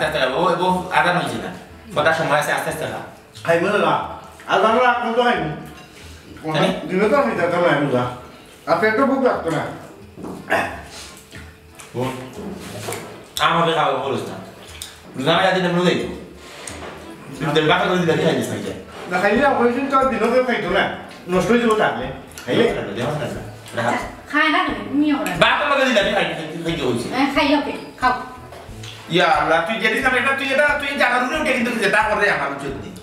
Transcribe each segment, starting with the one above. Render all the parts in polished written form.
আস্তে আস্তে খাবো ও আদান হয়েছে না কথা সময় আছে আস্তে আস্তে খা খাইব না আর আমরা এখন তো খাইব দিনে তো আমি যেতাম না বুঝা আর পেটও ভুক লাগতো না আমাকে খাওয়া বলিস না রোজা মেলা দিনে মনে দেখবো দুধের বাটা করে দিলে খাই দিস নাকি না খাইলে অপারেশন তো দিনও তো খাইতো না নষ্ট হয়ে যাবো থাকলে খাইলে খায় না নিও না বাটা করে দিলে খাই খাই হইছে খাই ওকে খাও ইয়া আল্লাহ তুই যেদিন না এটা তুই জানার রুমে উঠে কিন্তু যেটা করে আমার উচিত নেই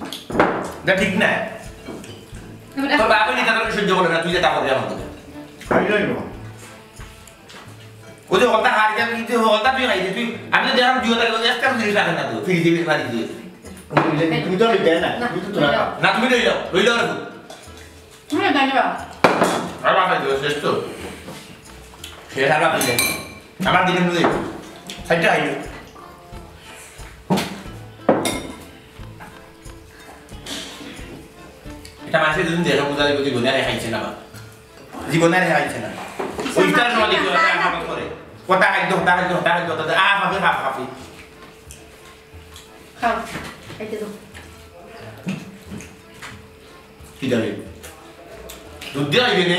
এটা ঠিক না তো বাবা নিতে তোর সহ্য করে না তুই যেটা করে আমার কাছে খাইলে না ও যে হলতা হার যা তুই হলতা তুই খাই তুই আমি তো দেখলাম জিও তাকে একটা জিনিস রাখে না তো ফিরি দিবি মারি দিয়ে তুমি তো লইতে না তুমি তো না তুমি লই দাও না তুমি জানি বাবা আর বাবা দিও শেষ তো শেষ আর বাবা দিলে আমার দিনে মধ্যে সাইডটা আইলো এটা মাসে দুদিন দেখো বুঝা যাবে জীবনে আর খাইছে না বা জীবনে আর খাইছে না ওইটার নলি করে আমার করে কথা খাইতো আ ভাবে ভাবি খাও খাইতে দাও কি যাবে দুধ দিয়ে আইবে নে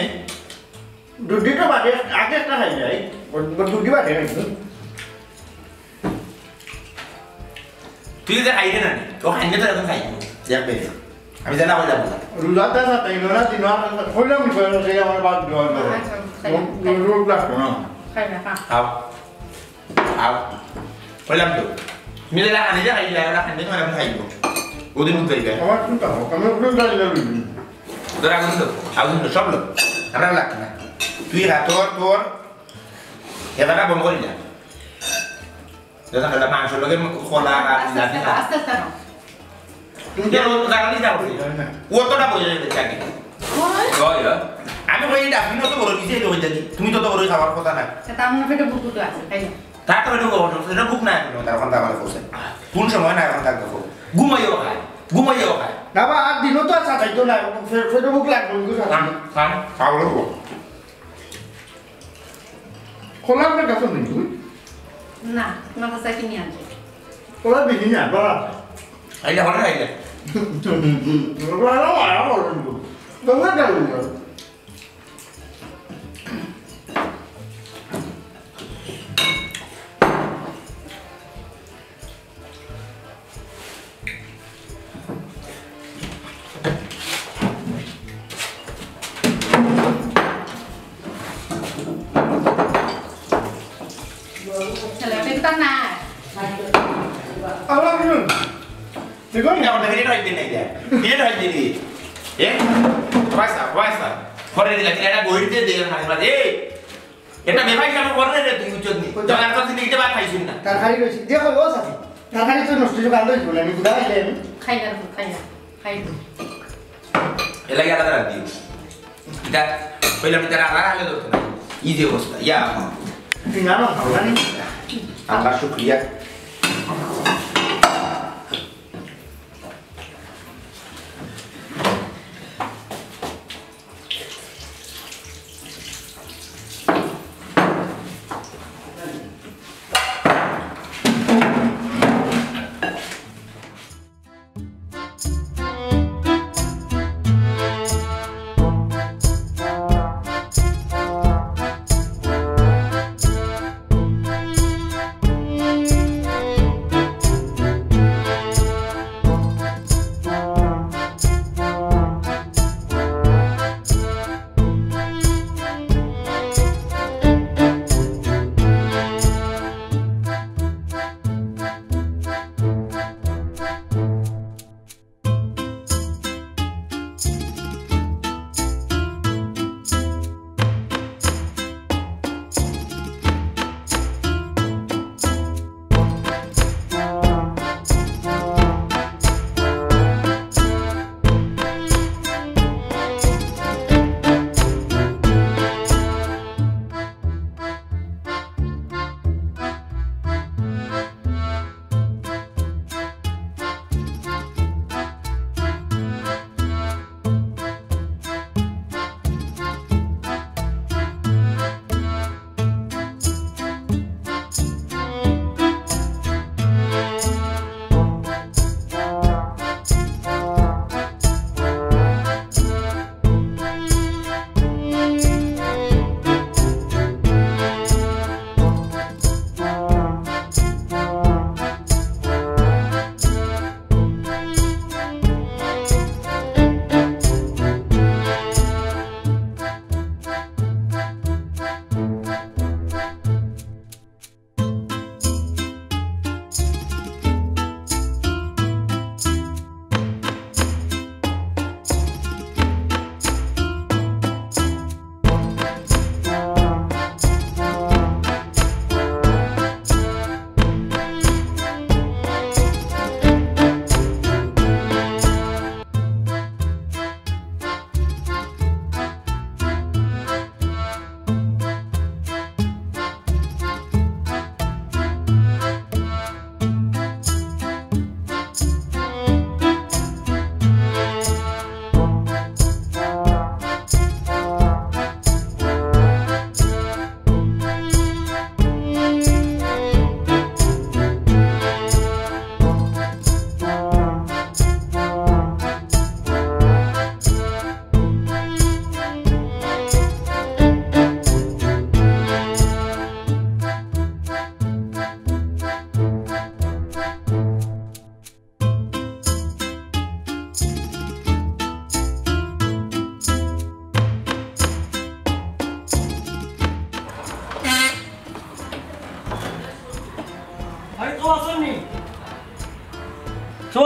দুধ তো বাদে আগে একটা খাই যাই দুধ বাদে খাইছো তুই যে খাইবে না তো খাইলে তো এখন খাইবো যাবে আমি জানা হয়ে যাবো রুলাটা না তাই না দিন কইলাম কইলো যে আমার বাদ দেওয়া না রুল লাগতো না খাই না খাও কইলাম তো মিলে না আনি যা খাইলে না খাইলে তো আমি খাইবো ওদিন উঠতে যাবে আমার চিন্তা হোক আমি রুল গাড়ি লাগবে তোর আগুন তো সব লোক আমরা লাগতো না তুই তোর এবারটা বন্ধ করি না যেটা খেলা মাংস লোকে খোলা আর আস্তে আস্তে নাও তুমি যে রোজ দাঁড়ালি যাও ওতটা বলে যাবে চাকি হয় আমি কই এটা আপনি তো বড় কিছু হয়ে যাবে তুমি তো বড় খাবার কথা না সেটা আমার পেটে বুক বুক আছে খাই না তারপরে তো সেটা বুক না তার কথা আমার কইছে কোন সময় না এখন থাকবো ঘুমাইও খায় না বা আর দিনও তো আছে তাই তো না ফের বুক লাগবে খাও লাগবো খোলাম না কাছে নেই তুমি না না তো সাইকেল নিয়ে আনছে খোলা দিবি না বাবা আইলা হলে আইলা বাবা বাবা বলুন তোমরা কেন ছেলে পেটে তা না Allah bilir. দেখুন না ওটা হেডে রাইট দিন নাই দে হেডে রাইট দিন এ পয়সা করে দিলা কি এটা বইতে দে না এই এটা মেভাই কেন করে রে তুই উচ্চত নি যখন আর দিন দিতে বাদ খাইছিস না তরকারি রয়েছে দেখো ও সাথে তরকারি তো নষ্ট হয়ে গেল বলে আমি বুঝা পাইলে আমি খাই না খাই না এলা গিয়া দাদা দিও এটা কইলা আমি তারা আলাদা আলাদা ধরতে না ইজি অবস্থা ইয়া জানো খাওয়ানি আল্লাহ শুকরিয়া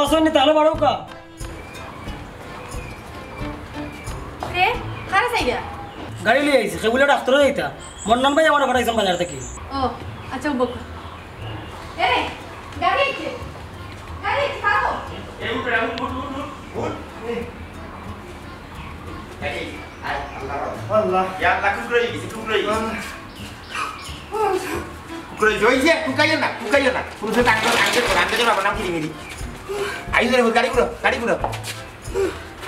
আসনি তাহলে বাড়ো কা কে কারে চাইয়া গাড়ি লিয়ে আইছি সেগুলো ডাক্তারও যাইতা মন্নান ভাই আমার পাঠাইছেন বাজার থেকে ও আচ্ছা বক এই গাড়ি আছে খাও এই উঠ এই আই আল্লাহ আল্লাহ ইয়া আল্লাহ কুকুরই গেছে কুকুরই জয়ছে কুকাইও না পুরুষে টাঙ্গল আনতে যাবো নাম কিনে মিলি আইস রে গাড়ি গুলো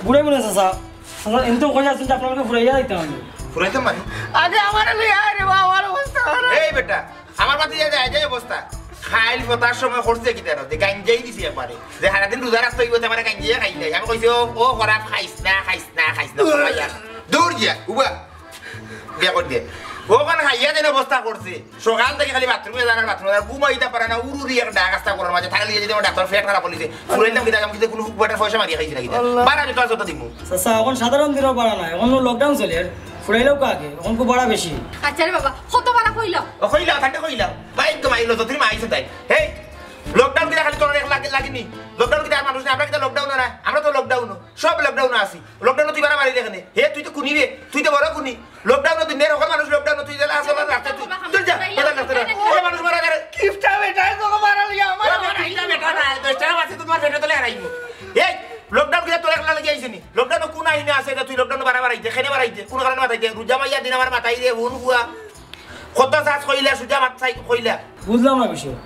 বুড়াই মনে চাচা চাচা এমনি তো কয়ে আসছেন যে আপনাকে ফুরাইয়া দিতাম আমি ফুরাইতাম মানে আগে আমার লইয়া রে বাবা আমার অবস্থা এই বেটা আমার বাতি যায় যে অবস্থা খাইল ফতার সময় করছে কি তার যে গাঞ্জাই দিছি একবারে যে সারাদিন রোজা রাখতে হইব আমার গাঞ্জাই খাই নাই আমি কইছি ও খরাপ খাইস না সবাই দৌড় গিয়া উবা বিয়া করে দিয়ে ওখানে খাইয়া যেন অবস্থা করছে সকাল থেকে খালি বাথরুমে যাওয়ার বাথরুমে ঘুমাইতে পারে না উড়ুরি একটা ডাক রাস্তা করার মাঝে থাকলে যদি আমার ডাক্তার ফেট খারাপ বলিছে ফুরাইতাম কিনা আমি কিন্তু কোনো বেটার পয়সা মারিয়া খাইছি নাকি বাড়া আমি তোর যত দিব চাচা এখন সাধারণ দিনও বাড়া নাই এখন লকডাউন চলে ফুরাইলেও কাকে এখন খুব বাড়া বেশি আচ্ছা রে বাবা কত বাড়া কইলাম ও কইলাও থাকতে কইলাও বাইক তো মাইলো তো তুমি আইছো তাই হেই লকডাউন কিনা খালি তোর লাগেনি লকডাউন কিনা মানুষ না আমরা কিনা লকডাউন না আমরা তো লকডাউন সব লকডাউন আছি লকডাউন তুই বাড়া মারি এখানে হে তুই তো কুনি রে তুই তো বড় কুনি লকডাউন তুই নের সকল মানুষ লকডাউন তুই জেলা আসলে রাস্তা তুই যা বাজার রাস্তা ওই মানুষ মারা করে কিফটা বেটা তো মারা লিয়া আমার আইলা বেটা না 10 টাকা আছে তোমার পেটে তলে হারাইব এই লকডাউন কিনা তোর একলা লাগি আইছিনি লকডাউন কোন আইনে আছে তুই লকডাউন বাড়া আইতে খেনে বাড়াইতে কোন কারণে বাড়াইতে রোজা মাইয়া দিন আমার মাথায় রে হুন হুয়া কত চাষ কইলা সুজা মাথায় কইলা বুঝলাম না বিষয়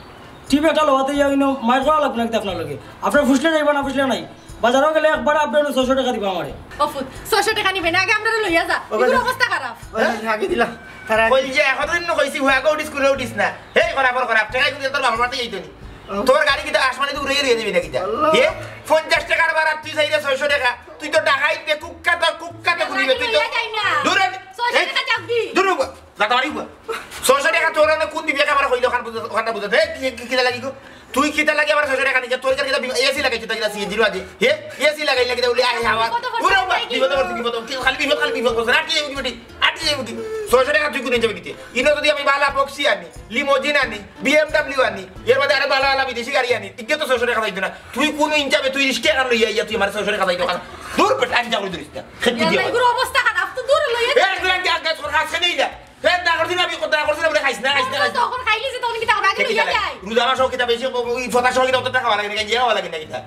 টিপ একটা লোহাতে যাই না মাইর করা লাগবে নাকি আপনার লগে আপনার ফুসলে যাইবা না ফুসলে নাই বাজারও গেলে একবার আপনার 600 টাকা দিবা আমারে অফুত 600 টাকা নিবেন আগে আমরা লইয়া যা এগুলো অবস্থা খারাপ আগে দিলা তারা কই যে এখন দিন কইছি হুয়া গো স্কুলে উঠিস না হেই খরাপ টাকা কিন্তু তোর বাবার মাতে যাইতনি তোর গাড়ি কিটা আসমানে উড়ে গিয়ে দিবি নাকি হে 50 টাকার ভাড়া তুই চাইরে 600 টাকা তুই তো ডাকাইতে কুক্কাতে ঘুরিবে তুই তো দূরে 600 টাকা চাবি দূরে দাদা বাড়ি 600 টাকা তোর না কোন দিবি আমার কইলো ওখানটা বুঝা হে কিটা লাগি গো তুই কিটা লাগি আমার 600 টাকা নিয়ে তোর কাছে এসি লাগাইছিস তাই সিএনজি রে আদি হে এসি লাগাই লাগি উলি আই হাওয়া পুরো বিপদ খালি বিপদ বসে রাখি আটি 600 টাকা তুই কোন যাবে কিতে ইনো যদি আমি বালা বক্সি আনি লিমোজিন আনি BMW আনি এর মধ্যে আরে বালা বিদেশি গাড়ি আনি টিকে তো 600 টাকা যাইতো না তুই কোন ইনজাবে তুই রিস্কে কার লইয়া তুই আমার 600 টাকা যাইতো দূর পেট আন যাও দূর ইস্তা খেতে দিও এগুলো অবস্থা খারাপ তো দূর লইয়া এ তুই আগে সরকার খাস নেই না হে না করছিস আমি কথা করছিস বলে খাইছ না তখন খাইলি যে তখন কি টাকা আগে লইয়া যাই রোজা মাসও কিটা বেশি ফটা সহ কিটা অত টাকা লাগে না জিয়া লাগে না কিটা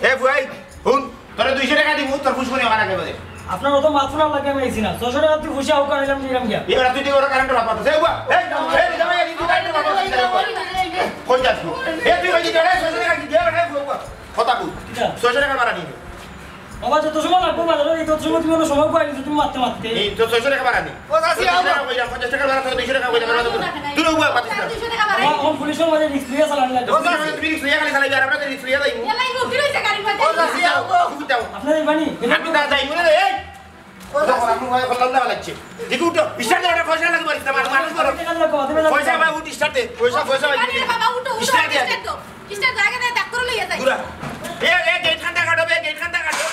এ ভাই হুন তোরে 200 টাকা দিমু তোর খুশ করে ওখানে আগে আপনার অত মাথা লাগে আমি আইছি না 600 টাকা তুই খুশি আও কারলাম দিলাম গিয়া এবার তুই দিও কারেন্ট বাপ তো সেবা এই জামাই এই তুই কারেন্ট বাপ কই যাস এ তুই কই দিতে রে 600 টাকা দিও রে কথা কই 600 টাকা মারা নিবি বাবা যত সময় লাগবে বাজারে এই তত সময় তুমি সময় পাইনি তুমি মারতে এই তো 600 টাকা মারা নি ও আসি আবার 50 টাকা মারা তো 200 টাকা কই যাবে তুই রুবা 25 টাকা আমার পুলিশের মাঝে রিস্ক নিয়ে চালান লাগে ও স্যার তুমি রিক্স নিয়ে খালি চালাই আর আমরা রিক্স নিয়ে যাইমু এলাই গো কি হইছে গাড়ি মধ্যে ও আসি যাও আপনার এই বানি আমি না যাইমু রে এই ও আপনি ভাই কল্লাল্লাহ লাগছে দেখো উঠো স্টার্ট দে পয়সা লাগবে মারিস মানুষ করো পয়সা ভাই উঠ স্টার্ট দে পয়সা আরে বাবা উঠো স্টার্ট দে স্টার্ট জায়গা দে ডাক্তার লইয়া যাই পুরা এ গেট খান্ডা কাটো গেট খান্ডা কাটো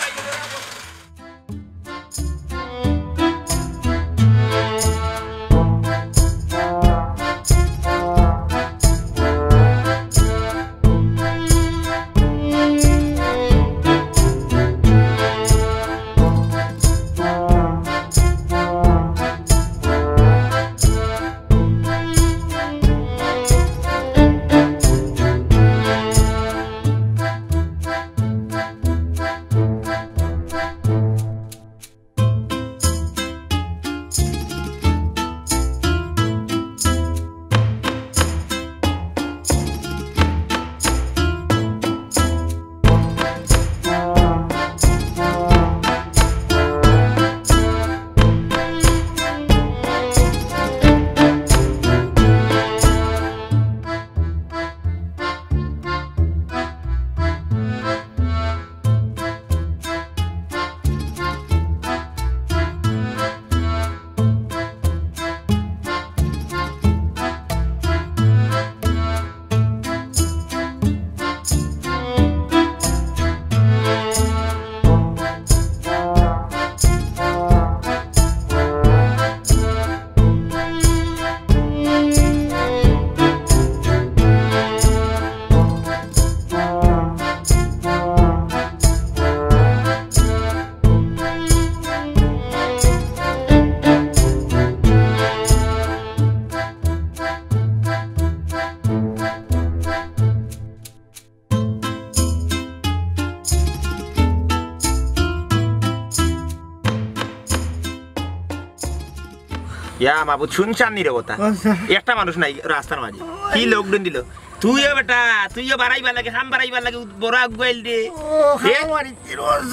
ইয়া মাবুদ শুনছান নি রে কথা একটা মানুষ নাই রাস্তার মাঝে কি লকডাউন দিল তুইও বেটা তুইও বাড়াইবার লাগে খাম বাড়াইবার লাগে বড় আগুয়াইল দে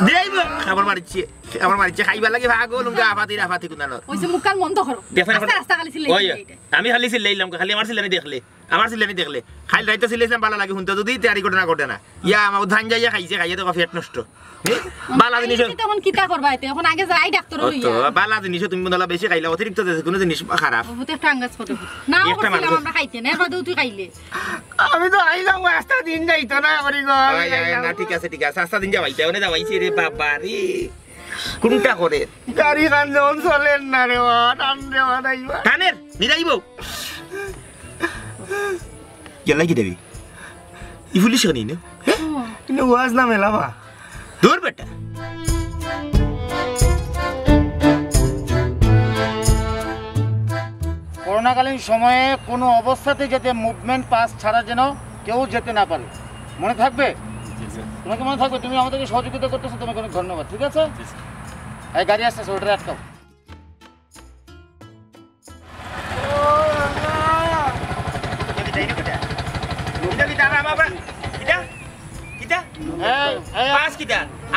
দেইব খাবার মারিছে খাইবার লাগে ভাগল উনকা আফাতি কুনানো ওইসে মুকাল মন্দ করো রাস্তা খালি ছিল আমি খালি চিল্লাইলাম খালি আমার চিল্লানি দেখলে খালি রাইতে চিল্লাইছিলাম ভালো লাগে শুনতে যদি তৈরি করে না ইয়া আমার ধান যাইয়া খাইয়ে তো পেট নষ্ট বালা জিনিস তখন কিতা করবা এতে এখন আগে যাই ডাক্তার লইয়া বালা জিনিস তুমি বলা বেশি খাইলা অতিরিক্ত কোনো জিনিস খারাপ বহুত একটা আঙ্গাজ কত না আমরা খাইতে না বাদু তুই খাইলে আমি তো আইলাম রাস্তা দিন যাইতো না করি গো না ঠিক আছে রাস্তা দিন যাবাইতে ওনে যাবাইছি রে বাবা রে কোনটা করে গাড়ি খান যখন চলেন না রে টান দেওয়া নাইবা টানের নিরাইব গেলাই কি দেবি ই পুলিশ কানি না কিন্তু ওয়াজ না মেলাবা দূর বেটা করোনাকালীন সময়ে কোনো অবস্থাতে যাতে মুভমেন্ট পাস ছাড়া যেন কেউ যেতে না পারে মনে থাকবে তোমাকে মনে থাকবে তুমি আমাদেরকে সহযোগিতা করতেছো তোমাকে অনেক ধন্যবাদ ঠিক আছে এই গাড়ি আসতেছে ওটা আটকাও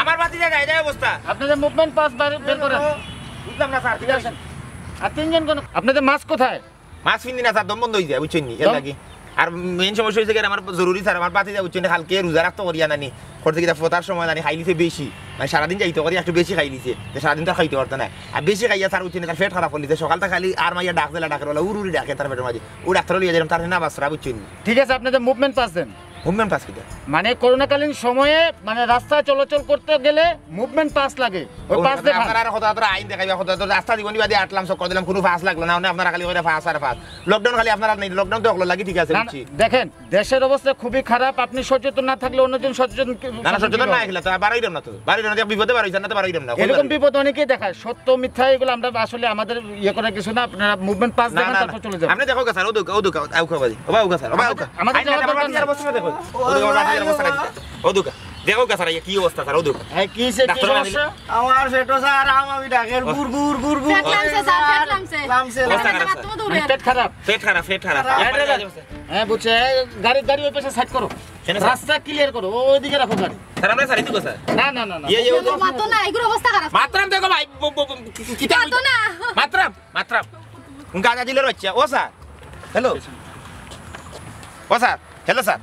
আমার বাতি যায় অবস্থা আপনাদের মুভমেন্ট পাস বের করেন বুঝলাম না স্যার ঠিক আছে আর তিনজন কোন আপনাদের মাস্ক কোথায় মাছ ফিন্দি না স্যার দম বন্ধ হয়ে যায় বুঝছেন নি এর লাগি আর মেইন সমস্যা হয়েছে আমার জরুরি স্যার আমার বাতি যায় বুঝছেন কালকে রোজা রাখতে করিয়া নানি করতে গিয়ে ফোটার সময় জানি খাইলিছে বেশি মানে সারাদিন যাইতে করি একটু বেশি খাইলিছে সারাদিন তো খাইতে পারতো না আর বেশি খাইয়া স্যার বুঝছেন তার পেট খারাপ করলিছে সকালটা খালি আর মাইয়া ডাক্তার উড়ি ডাকে তার পেটের মাঝে ও ডাক্তার লিয়ে যালাম তার না বাসরা বুঝছেন ঠিক আছে আপনাদের মুভমেন্ট পাস দেন মুভমেন্ট পাস কিটা মানে করোনাকালীন সময়ে মানে রাস্তায় চলাচল করতে গেলে মুভমেন্ট পাস লাগে ওই পাস দেখান আপনারা কথা আইন দেখাইবা কথা রাস্তা দিবনি বাদে আটলাম সব করে দিলাম কোনো পাস লাগলো না আপনারা খালি করে পাস আর পাস লকডাউন খালি আপনারা নাই লকডাউন তো লাগি ঠিক আছে বুঝছি দেখেন দেশের অবস্থা খুবই খারাপ আপনি সচেতন না থাকলে অন্যজন সচেতন না সচেতন না খেলা তো বাড়াইলাম না তো বাড়াইলাম না বিপদে বাড়াইছেন না তো বাড়াইলাম না এরকম বিপদ অনেকেই দেখায় সত্য মিথ্যা এগুলো আমরা আসলে আমাদের ইয়ে করার কিছু না আপনারা মুভমেন্ট পাস দেখেন তারপর চলে যাবেন আপনি দেখো স্যার ও দুকা আউখাবাজি স্যার আমাদের দেখো ও দুকা দেখো স্যার কি অবস্থা স্যার ও দুকা কি সে কি সমস্যা আমার পেটো স্যার আমি ডাকের গুড় লামছে পেট খারাপ হ্যাঁ বুঝছে গাড়ি ওই পাশে সাইড করো রাস্তা ক্লিয়ার করো ওইদিকে রাখো গাড়ি স্যার আমরা সারি দুকা স্যার না মাতো না এগুলো অবস্থা খারাপ মাত্রাম দেখো ভাই কিটা মাতো না মাত্রাম গাজা দিলে রচ্ছে ও স্যার হ্যালো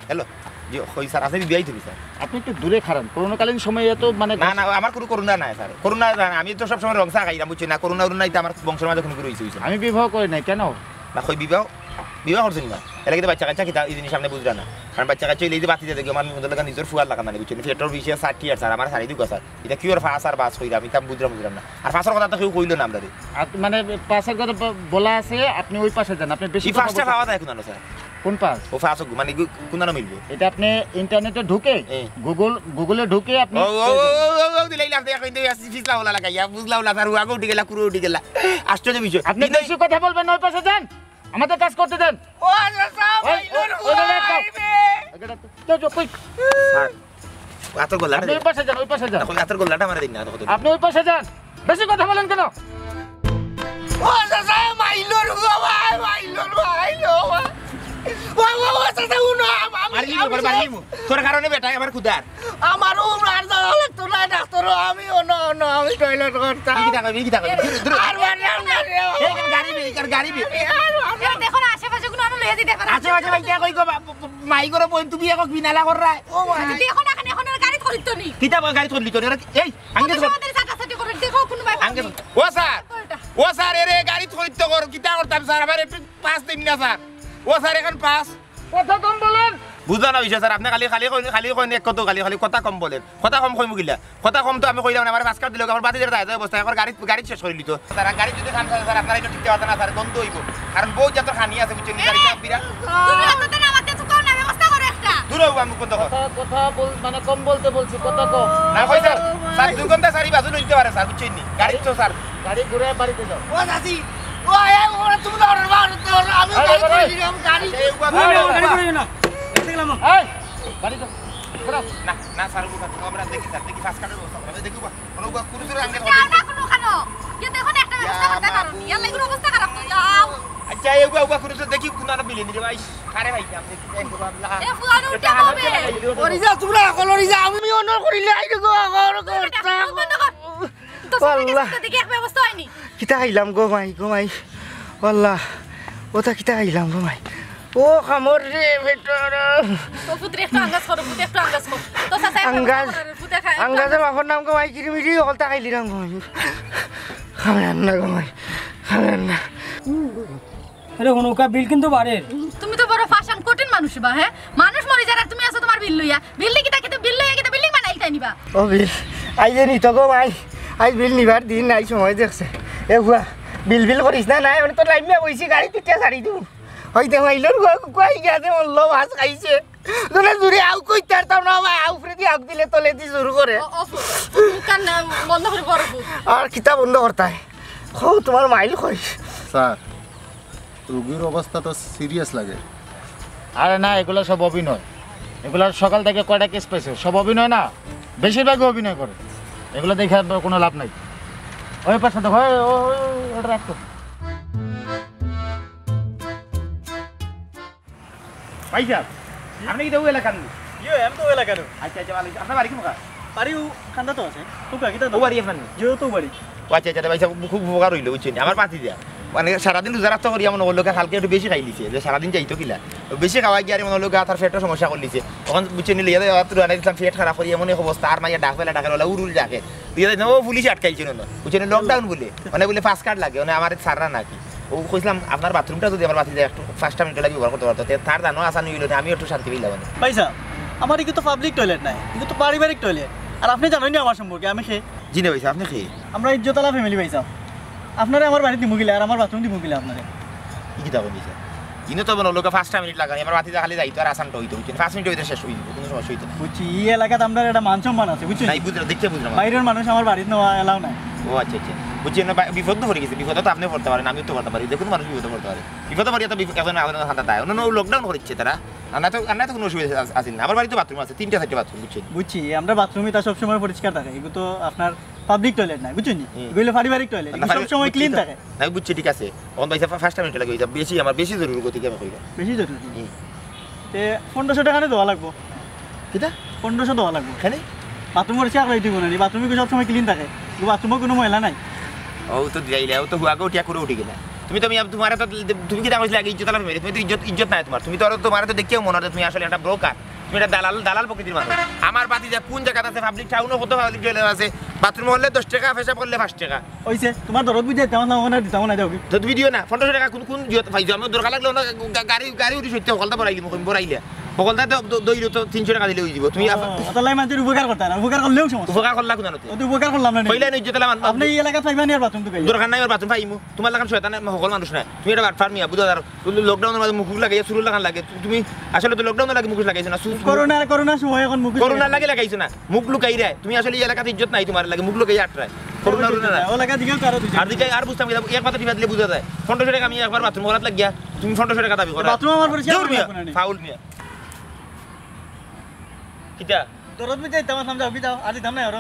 হ্যালো জি কই স্যার আছে বিয়াই তুমি স্যার আপনি একটু দূরে খারাপ করোনাকালীন সময়ে এত মানে না আমার কোনো করোনা নাই স্যার করোনা আমি তো সব সময় রংসা খাইলাম বুঝছি না করোনা তো আমার বংশের মাঝে কোনো রয়েছে আমি বিবাহ করি নাই কেন না কই বিবাহ করছেন না এলাকা তো বাচ্চা কাচ্চা কিতা এই জিনিস সামনে বুঝরা না কারণ বাচ্চা কাচ্চা এই যে বাতি দেখো আমার মধ্যে লাগা নিজের ফুয়ার লাগা মানে বুঝছেন ফেটর বিষয় 60 আর স্যার আমার সারি দুগা স্যার এটা কি ওর ফাঁস আর বাস কইরা আমি তা বুঝলাম না আর ফাঁসের কথা তো কেউ কইলো না আমরা মানে পাশের কথা বলা আছে আপনি ওই পাশে যান আপনি বেশি ফাঁসটা খাওয়া যায় কোন স্যার কোন পাস ও ফাঁস মানে কোন না মিলবে এটা আপনি ইন্টারনেটে ঢুকে গুগলে ঢুকে আপনি ও দিলাইলাম দেখো কিন্তু ফিসলা হলা লাগাইয়া বুঝলাও না স্যার আগো উঠে গেলা কুরু উঠে গেলা আশ্চর্য বিষয় আপনি বেশি কথা বলবেন ওই পাশে যান আমাদের কাজ করতে দেন ও স্যার আতর গোল্লা ওই পাশে যান আতর গোল্লাটা মারা দিন না আপনি ওই পাশে যান বেশি কথা বলেন কেন ও স্যার মাইলোর গো মাইলো তোর কারণে বেটা আমার খুদার আমারও আর যাওয়া লাগতো না ডাক্তার আমি আমি টয়লেট করতাম গাড়ি দেখো না আশেপাশে কোনো আনো লইয়া দি দেখো আশেপাশে ভাইটা কই গো মাই করে বই তুমি এক বিনালা কর রাই ও দেখো না এখন আর গাড়ি ধরিত নি কিটা গাড়ি ধরলি তো এই আঙ্গে তো আমাদের সাথে করে দেখো কোন ভাই আঙ্গে ও স্যার এরে গাড়ি ধরিত কর কিটা করতাম স্যার আবার একটু পাস দিন না স্যার ও স্যার এখন পাস কথা কম বলেন বুঝলা না বিষয় স্যার আপনি খালি কইন এক কত খালি কথা কম বলেন কথা কম কই মুগিলা কথা কম তো আমি কইলাম না আমার পাস কাট দিল আমার বাতি যেটা যায় অবস্থা এখন গাড়ি শেষ করে দিত স্যার গাড়ি যদি খান স্যার আপনারা একটু ঠিক কথা না স্যার গন্ধ হইব কারণ বহু যত খানি আছে বুঝছেন গাড়িটা বিরা তুমি অতটা না আমাকে তো কোন না ব্যবস্থা করে একটা দূর হইব আমি কোন কথা বল মানে কম বলতে বলছি কথা কম না কই স্যার 2 ঘন্টা সারি বাজু লইতে পারে স্যার বুঝছেন নি গাড়ি তো স্যার গাড়ি ঘুরে বাড়িতে যাও ও দাদি ও তুমি আমি গাড়ি গাড়ি তো না স্যার আমরা দেখি স্যার দেখি ফাস্ট কাটের অবস্থা আমরা দেখি কোনো কুরুজের আঙ্গে না কোনো কেন কে দেখো একটা ব্যবস্থা করতে পারো ইয়ার লাগি অবস্থা খারাপ তো আচ্ছা এগুলা উবা করে তো দেখি কোন না বিলে নিরে ভাই আরে ভাই আমি দেখি এ ফুয়ানো উঠে হবে অরিজা তোমরা আকল অরিজা আমি অনর করিলে আইরে গো আগর করতাম তো সবাই দেখি এক ব্যবস্থা হয়নি কিতা খাইলাম গো মাই আল্লাহ ওটা কিতা খাইলাম গো মাই ও কামর রে ভেতর তো পুত্র একটু আঙ্গাস করো পুত্র একটু আঙ্গাস কর তো সাসা পুত্র খায় আঙ্গাজের বাপর নাম গো মাই কিরিমিরি অলতা খাইলিরাম গো মাই খাবেন না গো মাই খাবেন না আরে হনুকা বিল কিন্তু বাড়ে তুমি তো বড় ফাশান কঠিন মানুষ বা হ্যাঁ মানুষ মরে যারা তুমি আছো তোমার বিল লইয়া বিল্ডিং কিটা কিটা বিল লইয়া কিটা বিল্ডিং বানাই তাই নিবা ও বিল আইজে নিত গো মাই আজ বিল নিবার দিন নাই সময় দেখছে এ হুয়া বিল করিস না নাই মানে তো লাইমে বইছি গাড়ি তিতিয়া ছাড়ি দিও হইতে মাইলর কই গেছে মল্ল মাছ খাইছে তোরা জুড়ে আউ কই তারতাম না ভাই আউ ফ্রেদি আগ দিলে তলে দি শুরু করে কান বন্ধ করে বড় আর কিতা বন্ধ করতাই খো তোমার মাইল কই স্যার রোগীর অবস্থা তো সিরিয়াস লাগে আরে না এগুলো সব অভিনয় এগুলো সকাল থেকে কয়টা কেস পেয়েছে সব অভিনয় না বেশিরভাগই অভিনয় করে এগুলো দেখে আর কোনো লাভ নাই ওই পাশে দেখো ওটা রাখতো ভাইয়া আপনি কি দেউ এলাকার নি ইয়ে আমি তো এলাকার আচ্ছা আচ্ছা ভালো আপনার বাড়ি কি মুখা বাড়িও খান্দা তো আছে তো কাকিটা ও বাড়ি আপনার জিও তো বাড়ি আচ্ছা আচ্ছা ভাই খুব উপকার হইলো বুঝছেন আমার পাতি দিয়া মানে সারাদিন রোজা রাখতে করি এমন লোকে কালকে একটু বেশি খাই লিছে যে সারাদিন যাইতো কিলা বেশি খাওয়া গিয়ে আর এমন লোকে তার ফেটের সমস্যা করলিছে তখন বুঝছেন নিলে দিলাম ফেট খারাপ করি এমন অবস্থা আর মাইয়া ডাক ওলা উড়ুল ডাকে দিয়ে ও পুলিশ আটকাইছে না বুঝছেন লকডাউন বলে মানে বলে ফাস্ট কার্ড লাগে মানে আমার সাররা নাকি ও কইছিলাম আপনার বাথরুমটা যদি আমার বাতি একটু 5টা মিনিট লাগে ব্যবহার করতে পারতো তার জানো আসা নিল না আমি একটু শান্তি পেলাম মানে পয়সা আমার এগুলো তো পাবলিক টয়লেট নাই এগুলো তো পারিবারিক টয়লেট আর আপনি জানেন না আমার সম্পর্কে আমি সে জিনে ভাইসা আপনি কি আমরা ইজ্জতলা ফ্যামিলি পয়সা আপনারা আমার বাড়িতে দিমুগিলে আর আমার বাথরুম দিমুগিলে আপনারা কি দাও নিছে জিনে তো বলো লোকে 5টা মিনিট লাগানি আমার বাতি খালি যাইতো আর আসানটা হইতো বুঝছেন 5 মিনিট হইতে শেষ হইতো কোনো সমস্যা হইতো না বুঝছি এই এলাকাতে আমরা একটা মান সম্মান আছে বুঝছেন নাই বুঝলাম দেখতে বুঝলাম বাইরের মানুষ আমার বাড়িতে নেওয়া এলাও নাই ও আচ্ছা আচ্ছা বুঝছেন বিপদ তো পড়ে গেছে বিপদ তো আপনি পড়তে পারেন আমিও তো পড়তে পারি দেখুন মানুষ বিপদ পড়তে পারে বিপদ পড়ে তো এখন আমাদের হাতে দেয় অন্য লকডাউন করেছে তারা আর তো কোনো অসুবিধা আছে না আমার বাড়িতে বাথরুম আছে 3টা 4টা বাথরুম বুঝছেন বুঝছি আমরা বাথরুমই তা সবসময় পরিষ্কার থাকে এগুলো তো আপনার পাবলিক টয়লেট নাই বুঝছেন এগুলো পারিবারিক টয়লেট সবসময় ক্লিন থাকে না বুঝছি ঠিক আছে অন ভাই 5টা মিনিট লাগে বেশি আমার বেশি জরুরি গতিকে আমি কইরা বেশি জরুরি তে 1500 টাকা দেওয়া লাগবো কিটা 1500 দেওয়া লাগবো এখানে বাথরুম করছে আর দিব না বাথরুমে সবসময় ক্লিন থাকে বাথরুমে কোনো ময়লা নাই ও তো যাইলে ও তো হুয়াকে উঠিয়া করে উঠি গেলা তুমি তো তোমার তো তুমি কি দাঁড়িয়েছিলে আগে ইজ্জত মেরে তুমি তো ইজ্জত নাই তুমি তো তোমার তো দেখেও মনে হয় তুমি আসলে একটা ব্রোকার তুমি একটা দালাল প্রকৃতির মানুষ আমার বাতি যা কোন জায়গাতে আছে পাবলিক টাউনও কত পাবলিক টয়লেট আছে বাথরুম হলে 10 টাকা পেশাব করলে 5 টাকা হইছে তোমার দরদ বুঝাই তেমন না দিতাম না যাও তো তুমি দিও না 1500 টাকা কোন পাইছো আমি দরকার লাগলো না গাড়ি উঠি সত্যি হলতা বড়াইলে বকলটা তো দইলো তো 300 টাকা দিলে হই যাব তুমি অতলাই মানুষের উপকার করতে না উপকার করলেও সমস্যা উপকার করলা কোন না তো উপকার করলাম না কইলা না ইজ্জত লামান আপনি এই এলাকা পাইবানি আর বাথরুম তো গাই দরকার নাই আর বাথরুম পাইমু তোমার লাগান শয়তান সকল মানুষ না তুমি এটা বাটফার মিয়া বুঝা দাও লকডাউনের মাঝে মুখ লাগাইয়া শুরু লাগান লাগে তুমি আসলে তো লকডাউনের লাগে মুখ লাগাইছো না করোনা সময় এখন মুখ করোনা লাগে লাগাইছো না মুখ লুকাই রে তুমি আসলে এই এলাকাতে ইজ্জত নাই তোমার লাগে মুখ লুকাই আটরায় করোনা না ও লাগা দিগেও কারো দিছে আর দিকে আর বুঝতাম এক কথা টিপা দিলে বুঝা যায় 1500 টাকা আমি একবার বাথরুম করাত লাগিয়া তুমি 1500 টাকা দাবি করো বাথরুম আমার পরিষ্কার ফাউল মিয়া কিটা দরদ বুঝাই তেমন সামনে যাও যাও আর দিতাম না আর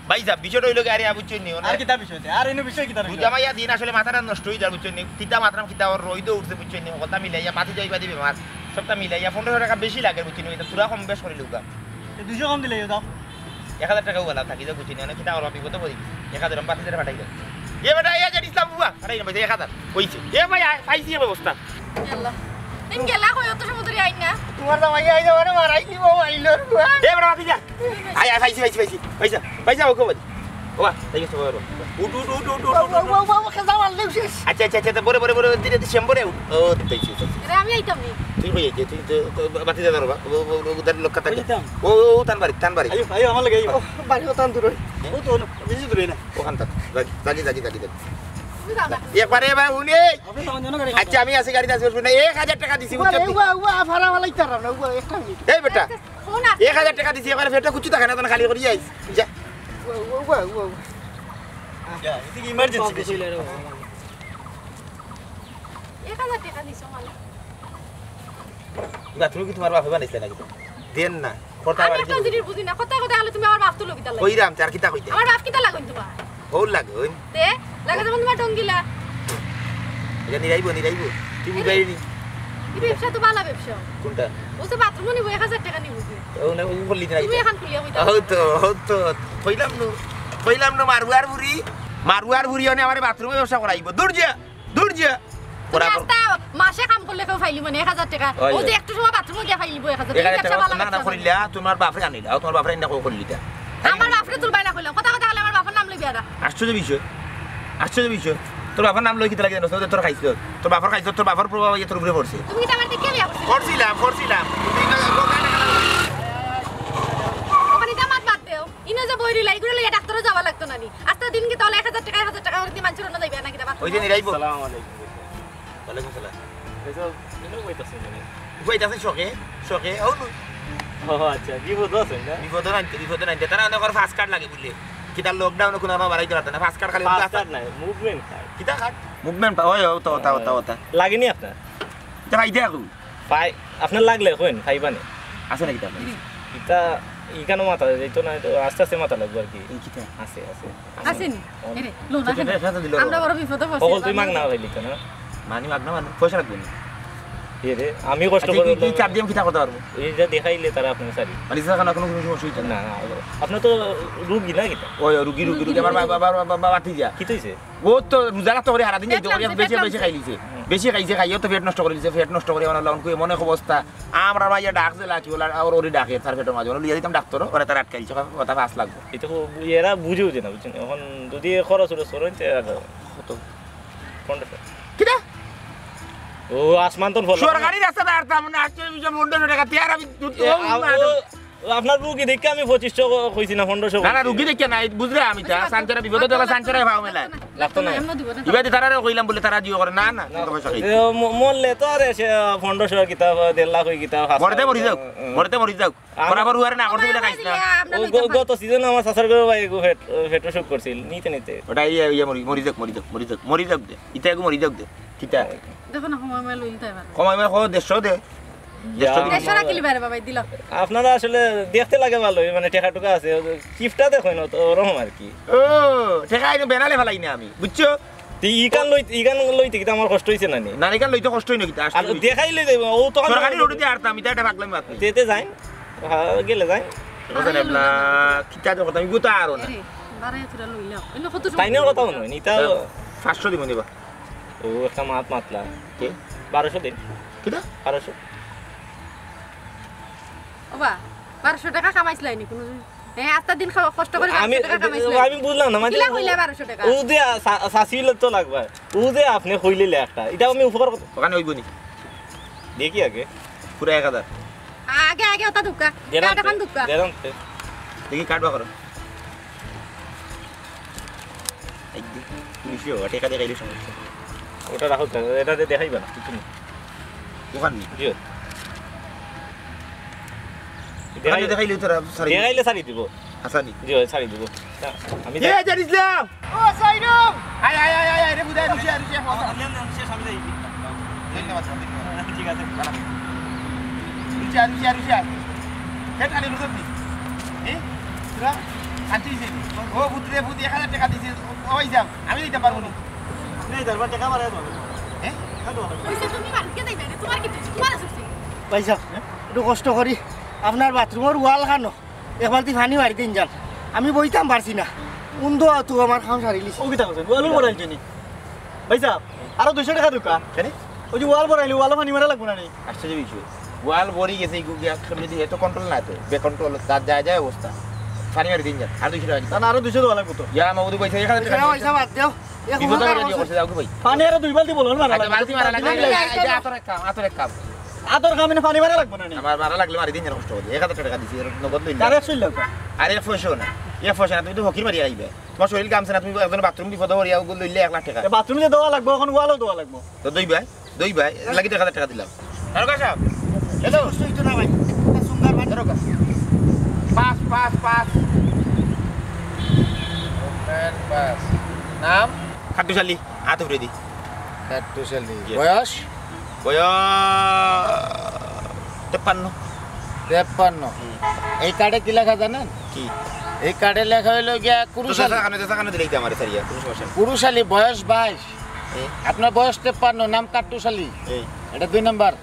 ভাই যা বিষয়টা হইলো আরে বুঝছেন নি আর কিতা বিষয়তে আর এনে বিষয় কিতা বুঝা মাইয়া দিন আসলে মাথাটা নষ্ট হই যায় বুঝছেন নি কিতা মাত্রাম কিতা ওর রইদো উঠছে বুঝছেন নি কথা মিলাইয়া পাতি যাইবা দিবে মার সবটা মিলাইয়া 1500 টাকা বেশি লাগে বুঝছেন নি এটা পুরা কম বেশ করে লুকা 200 কম দিলে দাও 1000 টাকা ওলা থাকি যা বুঝছেন নি কিতা ওর বিপদ পড়ি 1000 এর পাতি ধরে পাঠাই দাও এ বেটা এ জানি ইসলাম বুয়া আরে না ভাই 1000 কইছে এ ভাই পাইছি ব্যবস্থা আল্লাহ তিন গেলা কই অত সময় ধরে আইন না তোমার তো মাইয়া আইজা মানে মারাই দিব মাইলর এ বেটা পাতি যা আই পাইছি ওকে বল ওয়া তাই গেছে বড় উঠ আচ্ছা বড় দিনে ডিসেম্বরে ও তাইছি আরে আমি আইতাম নি তুই কই যে তুই তো বাতি যা ধরবা ওদের লোক কথা ও তান বাড়ি আইও আমার লাগে আইও বাড়ি ওতান দূর ও তো বেশি দূরে না ওখান তক জাগি বুঝাও না একবারে ভাই উনি আপনি তো অন্য গাড়ি আচ্ছা আমি আসি গাড়িতে আসবো না 1000 টাকা দিছি বুঝছো ভাড়া ভালাই তার না একটা মিনিট এই বেটা ফোন আস 1000 টাকা দিছি একবারে ফেরটা কুচু টাকা না তখন খালি করে যাইস যা এদিকে ইমার্জেন্সি বেশি 1000 টাকা দিছো মানে তুমি কি তোমার বাপে বানাইছে নাকি দেন না পড়তা আমি বাড়ি একটা জিনিস বুঝি না কথা হলে তুমি আমার বাপ তো লবিতা লাগে কইরাম চার কিতা কইতে আমার বাপ কিতা লাগুন তোমার হল লাগে তে লাগা যেমন তোমার টঙ্গিলা এটা নিরাইব তুই বুঝাই নি এই ব্যবসা তো ভালো ব্যবসা কোনটা ও তো বাথরুমে নিব 1000 টাকা নিব ও না ওই বললি না তুমি এখন খুলিয়া কইতা হতো কইলাম না মারুয়ার বুড়ি অনে আমারে বাথরুমে ব্যবসা করাইব দূর যা রাস্তা মাসে কাম করলে কেউ ফাইলি মানে 1000 টাকা ও যে একটু সময় বাথরুমে গিয়া ফাইলিব 1000 টাকা ব্যবসা ভালো না করিলা তোমার বাপরে আনিলা তোমার বাপরে না কইলিটা আমার বাপরে তুলবাই না কইলাম কথা হলে আমার বাবার নাম লইবি আরা আশ্চর্য বিষয় তোর বাবার নাম লই কি লাগে না তোর খাইছ তোর বাবার প্রভাব তোর উপরে পড়ছে তুমি কি আমার দেখে বিয়া করছিলাম ওখানে জামাত বাদ দেও ইনো যে বইরি লাইগুলো লইয়া ডাক্তারও যাওয়া লাগতো না নি আজকে দিন কি তাহলে 1000 টাকা করে দি মানুষের না যাইবে নাকি বাবা ওই যে নিরাইব আসসালামু আলাইকুম ওয়ালাইকুম সালাম এসব কেন কইতাছেন জানেন কইতাছে শোকে ও ও আচ্ছা বিপদ আছে না বিপদ নাই তারা অনেক ফাস্ট কার্ড লাগে বুঝলে কিটা লকডাউন কোনো আমার বাড়াইতে পারতে না ফাস্ট কার্ড খালি পাঁচটার নাই মুভমেন্ট খায় কিটা কার্ড মুভমেন্ট ওই ওটা লাগেনি আপনার এটা ভাই দেখো পাই আপনার লাগলে কইন খাইবানে আছে নাকি তা এটা ইকানো মাথা যাইতো না তো আস্তে আস্তে মাথা লাগবে আর কি এই কিটা আছে আসেনি এরে লোনা আমরা বড় বিপদে পড়ছি সকল তুই মাগ না হইলি তো না মানি মাগ না পয়সা রাখবেন রে আমি কষ্ট করে কি চাপ দিয়ে কিটা করতে পারবো এই যে দেখাইলে তারা আপনার সারি মানে সেখানে কোনো সমস্যা না না আপনি তো রুগী না কিটা ওই রুগী আমার বাবা ঠিক যা কি হইছে ও তো রোজা তো করে সারা দিন বেশি খাইছে খাইও তো পেট নষ্ট করে দিছে পেট নষ্ট করে মানে লন কই মনে অবস্থা আমরা ভাইয়া ডাক দিলা কি বলা আর ওরি ডাকে তার পেটের মাঝে লিয়া দিতাম ডাক্তার ওরা তার আটকাইছে কথা পাস লাগবে এটা এরা বুঝেও যে না বুঝছেন এখন যদি খরচ হলো সরঞ্চে কত 15 কিটা ও আসমান তো ফল সরকারি রাস্তা আর তামনে 800 টাকা তিয়ার আমি আপনার রুগী দেখে আমি 2500 কইছি না 1500 না রুগী দেখে না বুঝলে আমি তা সানচারা বিপদে দেলা সানচারা ভাও মেলা লাগতো না ইবাদি তারারে কইলাম বলে তারা দিও করে না পয়সা খাই মরলে তো আরে 1500 কিতাব 1.5 লাখ হই কিতাব মরতে মরি যাও বরাবর হুয়ারে না করতে বলে খাইছ না গত সিজন আমার সাসার করে ভাই ফেটো শুট করছিল নিতে ওটা ইয়া মরি যাক দে ইটা মরি যাক দে কিটা দেখো না সময় মেল লইতে পারে কমাই মে 150 দে দেশরা কিলি বাইরে বাবা দিল আপনারা আসলে দেখতে লাগে ভালো মানে টাকা টুকা আছে কিফটা দেখো না তো ওরকম আর কি ও টাকা আইনো বেনালে ফেলাই না আমি বুঝছো ইকান লইতে কি আমার কষ্ট হইছে না নি নানিকান লইতে কষ্ট হই না কিটা আর দেখাইলে ও তো সরকারি রোডে আর আমি এটা পাগলাম মাত যেতে যাই গেলে যাই বুঝছেন আপনা কিটা তো কথা আমি গুতা আর না বারে তুরা লইলাও এনে কত তাইনের কথা মনে হয় নিতা 500 দিব দিবা ও একটা মাতলা কে 1200 দিন কিটা 1200 ওবা 1200 টাকা কামাইছলাই নি কোন হ্যাঁ আজটা দিন কষ্ট করে আমি 1200 টাকা কামাইছলাই আমি বুঝলাম না মানে কিলা কইলা 1200 টাকা ও যে সাসিল তো লাগবে ও যে আপনি কইলে একটা এটা আমি উপকার ওখানে হইব নি দেখি আগে পুরো 1000 আগে ওটা দুকা এটা খান দুকা দেন দেখি কাটবা করো এই পুলিশও টাকা দিয়ে গাইলে সমস্যা ওটা রাখো এটা দেখাইবা না কিছু দোকান নি জিও দেখাইলে তোরা সারি দেখাইলে সারি দিব হাসানি জিও সারি দিব আমি এ জানিসলাম ও সাইরুম আয় রে বুদাই রুশিয়া শেষ আমি যাই ধন্যবাদ ঠিক আছে রুশিয়া কে খালি রুশি এই তোরা শান্তি দিছিস ও বুদরে বুদ 1000 টাকা দিছিস ওই যাও আমি দিতে পারবো না নেই দরবার টাকা মারা দাও হ্যাঁ কইছে তুমি মারকে যাইবে না তোমার কি তোমার আছে পয়সা একটু কষ্ট করি আপনার বাথরুমের ওয়াল খানো এক বালতি পানি মারি দিন যান আমি বইতাম পারছি না উন্দো তো আমার খাম সারিলিস ও কিটা করছেন ওয়াল বড়াইল নি ভাই সাহেব আরো 200 টাকা দুকা কেন ওই যে ওয়াল বড়াইলি ওয়াল পানি মারা লাগবে না নি আশ্চর্য বিষয় ওয়াল বড়ি গেছে যদি এত কন্ট্রোল না তো বে কন্ট্রোল যায় অবস্থা পানি মারি দিন যান আর 200 টাকা তা আরো 200 টাকা লাগবে তো ইয়া মাউদি পয়সা 1000 টাকা পয়সা বাদ দেও বিপদ করে দিও করছে যাও ভাই পানি আরো 2 বালতি বলুন মারা আচ্ছা বালতি মারা লাগবে এটা আতরে কাম আদর কামিনে পানি মারা লাগবে না নি আমার মারা লাগলে মারি দিন জানো কষ্ট হবে 1000 টাকা দিছি এর নগদ লইন তার 100 টাকা আরে ফসো না ফসো না তুমি তো হকির মারি আইবে তোমার শরীর কামছে না তুমি একজন বাথরুম বিপদ হরিয়া গুলো লইলে 1 লাখ টাকা বাথরুমে দেওয়া লাগবে এখন ওয়ালও দেওয়া লাগবে তো দুই ভাই লাগি 1000 টাকা দিলাম দারোগা সাহেব এলো কষ্ট না ভাই সুন্দর ভাই দারোগা পাস বাস নাম খাটুশালী হাত উপরে দি কাটুশালী Yes. বয়স বয়স 53 53 এই কার্ডে কি লেখা জানেন কি এই কার্ডে লেখা হইলো গিয়া কুরুশালী কানে দিলেই আমারে সারিয়া কোনো সমস্যা নেই কুরুশালী বয়স 22 আপনার বয়স 53, নাম কাট্টুশালী, এটা 2 নাম্বার।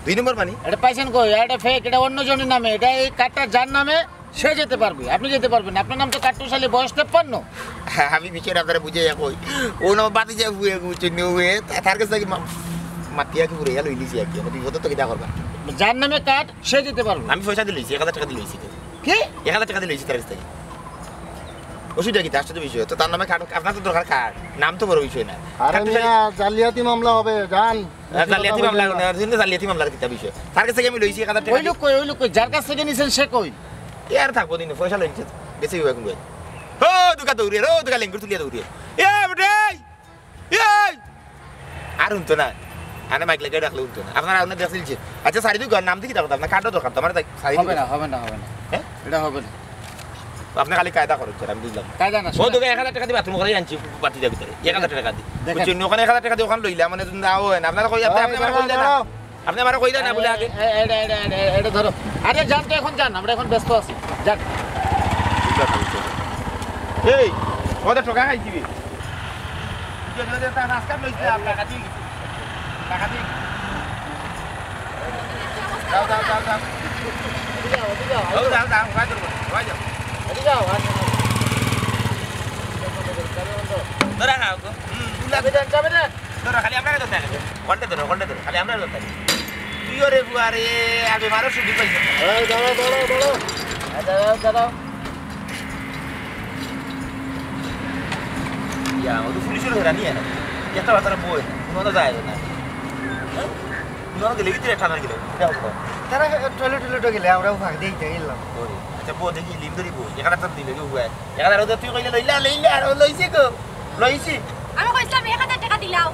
2 নম্বর মানে এটা পাইছেন কই? এটা ফেক, এটা অন্য জনের নামে। এটা এই কার্ডটা যার নামে সে যেতে পারবে, আপনি যেতে পারবেন না। আপনার নাম তো কাট্টুশালী, বয়স 53। আমি বিষয়টা আপনারা বুঝে কই ও নাম বাতি যা হুয়ে বুঝছেন হুয়ে তার কাছে কি মাতিয়া কি পুরে লই লিছি আর কি আমি বিপদ তো কিটা করবা। যার নামে কার্ড সে যেতে পারবে। আমি পয়সা দিলেছি 1000 টাকা দিলেছি তো কি 1000 টাকা দিলেছি তার কাছ থেকে ওষুধ কি তার সাথে বিষয় তো তার নামে কার্ড আপনার তো দরকার কার্ড নাম তো বড় বিষয় না। আরে মিয়া জালিয়াতি মামলা হবে জান জালিয়াতি মামলা না জালিয়াতি মামলার কিটা বিষয় তার কাছ থেকে আমি লইছি 1000 টাকা। ওই লোক কই যার কাছ থেকে নিছেন সে কই? আর থাকবো দিন পয়সা লইছি বেশি হইব এখন ভাই ও দুকা দৌড়ে ও দুকা লেঙ্গুর তুলিয়া দৌড়ে এ বটে এই আর উনতো না আনে মাইক লাগিয়ে রাখলে উনতো না আপনারা আপনার দেখছিলেন। আচ্ছা সারি দুই নাম থেকে দাও আপনার কার্ডও দরকার তো আমার সারি হবে না হ্যাঁ এটা হবে না। আপনি খালি কায়দা করেন আমি বুঝলাম কায়দা না। ও তোকে 1000 টাকা দিয়ে বাথরুম করে আনছি বাতিটার ভিতরে 1000 টাকা দিয়ে বুঝছেন ওখানে 1000 টাকা দিয়ে ওখানে লইলাম মানে নাও না আপনারা কই আপনি আমার কই দেন আপনি আমার কই দেন না বলে আগে এটা ধরো। আরে যান তো এখন যান, আমরা এখন ব্যস্ত আছি, যান। এই ওদের টাকা খাই দিবি যদি তা রাস্তা লইছে টাকা দিয়ে টাকা দিয়ে যাও যাও যাও যাও যাও যাও ভাই ধরো ভাই যাও ধরা খাও তো যাবে না। ধরো খালি আপনাকে ধরতে হবে ঘন্টা ধরো খালি আমরা ধরতে হবে তুই ওরে বুয়ারে আগে মারো শুধু পাইছে দাঁড়াও। ইয়া ও তো পুলিশের ধরা নিয়ে না একটা বাতারা বই কোনো যায় না কোনো গেলে কি ঠান্ডা গেলে তারা টয়লেট গেলে আমরাও ভাগ দিয়ে গেলাম। আচ্ছা বউ দেখি লিম ধরিব এখানে তো দিলে কেউ হুয়া এখানে রোদে তুই কইলে লইলা আর লইছি কো লইছি আমি কইছিলাম 1000 টাকা দিলাও,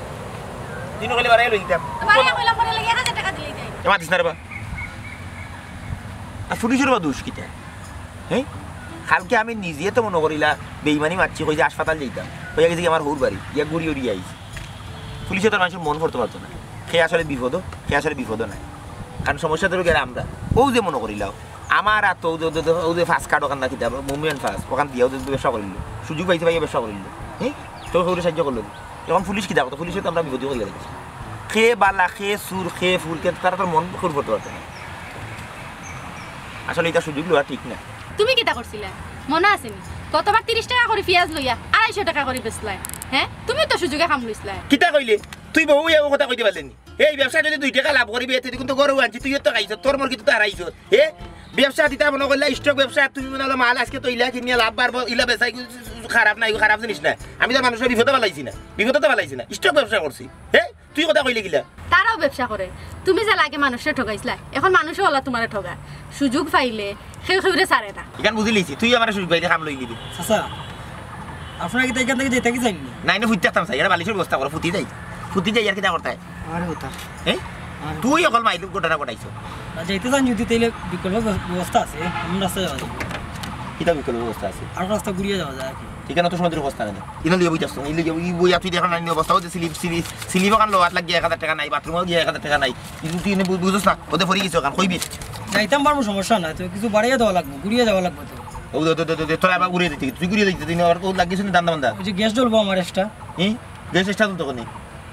দিন কইলে বাড়াই লইতাম তোমারে কইলাম পরে লাগে 1000 টাকা দিলেই যাই। এমা দিস না রে বা আর পুলিশের বা দোষ কিটা হ্যাঁ কালকে আমি নিজে তো মনে করিলা বেইমানি মারছি কই যে হাসপাতাল যাইতাম হইয়া গেছি আমার হুর বাড়ি ইয়া ঘুরি উড়িয়ে আইছি পুলিশে তো মানুষের মন করতে পারতো না খেয়ে আসলে বিপদ নাই কারণ সমস্যা তো গেলে আমরা ও যে মনে করিলাও আমার আর তো ও যে ফার্স্ট কার্ড ওখান না কিতাব মুভমেন্ট ফার্স্ট ওখান দিয়ে ব্যবসা করিল সুযোগ পাইতে পাইয়া ব্যবসা করিল হ্যাঁ তো সৌরে সাহায্য করলো যখন পুলিশ কিতাব তো পুলিশে তো আমরা বিপদ হয়ে গেছি খেয়ে বালা খেয়ে সুর খেয়ে ফুলকে তারা তোর মন খুর করতে পারতো না আসলে এটা সুযোগ লওয়া ঠিক না। তুমি কিটা করছিলা মনে আছে নি? কতবার 30 টাকা করে পেঁয়াজ লইয়া 250 টাকা করে বেচলাই। হ্যাঁ তুমি তো সুযোগে কাম লইছলা। কিতা কইলে তুই বহু এও কথা কইতে পারলেনি এই ব্যবসা যদি 2 টাকা লাভ করিবি এতে কিন্তু গরু আনছি তুই তো খাইছ তোর মর কিন্তু হারাইছ হে ব্যবসা দিতা মনে করলে স্টক ব্যবসা তুমি মনে হলো মাল আজকে তো ইলা কিনিয়া লাভ বাড়বো ইলা বেচাই খারাপ না খারাপ জিনিস না আমি তো মানুষের বিপদে পালাইছি না স্টক ব্যবসা করছি হে তুই কথা কইলে গিলা তারাও ব্যবসা করে তুমি যে লাগে মানুষে ঠগাইছলা এখন মানুষও হলা তোমারে ঠগা সুযোগ পাইলে খেউরে ছাড়ে না ইখান বুঝি লিছি তুই আমার সুযোগ পাইলে কাম লই নিবি চাচা আপনারা কি এখান থেকে যেতে কি যাইনি নাই না ফুটতে থাকতাম এটা বালিশের ব্যবস্থা করো ফুটি যাই আর কিটা করতে আরে ওটা হ্যাঁ তুই অকল মাইল গোটাটা গোটাইছ যাইতে চান যদি তাইলে বিকল্প ব্যবস্থা আছে এমন রাস্তা যাওয়া যায় কিতা বিকল্প ব্যবস্থা আছে আর রাস্তা ঘুরিয়ে যাওয়া যায় আর কি ঠিকানা তো সমুদ্রের অবস্থা নেই ইনো লিয়ে বইতাছ ই বইয়া তুই দেখান নাই অবস্থা হচ্ছে স্লিপ কান লোয়াত লাগিয়ে 1000 টাকা নাই বাথরুমও গিয়ে 1000 টাকা নাই কিন্তু তুই বুঝছ না ওদের ফরি গেছ কান কইবি যাইতাম পারবো সমস্যা নাই তো কিছু বাড়িয়ে দেওয়া লাগবে ঘুরিয়ে যাওয়া লাগবে তো ও তোরা আবার ঘুরিয়ে দিতে তুই ঘুরিয়ে দিতে দিন আর তো লাগিয়েছিস না দান্দা বান্দা ওই যে গ্যাস জ্বলবো আমার এক্সট্রা হ্যাঁ গ্যাস চেষ্টা তো তখন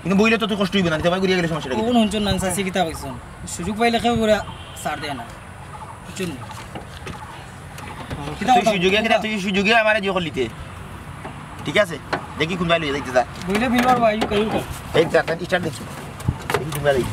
কিন্তু বইলে তো তুই কষ্ট হইবে না তোমার ঘুরিয়ে গেলে সমস্যা কোন হুঞ্চন না চাষি কিতা কইছেন সুযোগ পাইলে কেউ করে ছাড় দেয় না বুঝছেন তুই সুযোগে আমার যে করলিতে ঠিক আছে দেখি কোন ভাই লইয়া যাইতে যা বইলে বিলবার ভাই কইও এই স্টার্ট দেখি দেখি কোন ভাই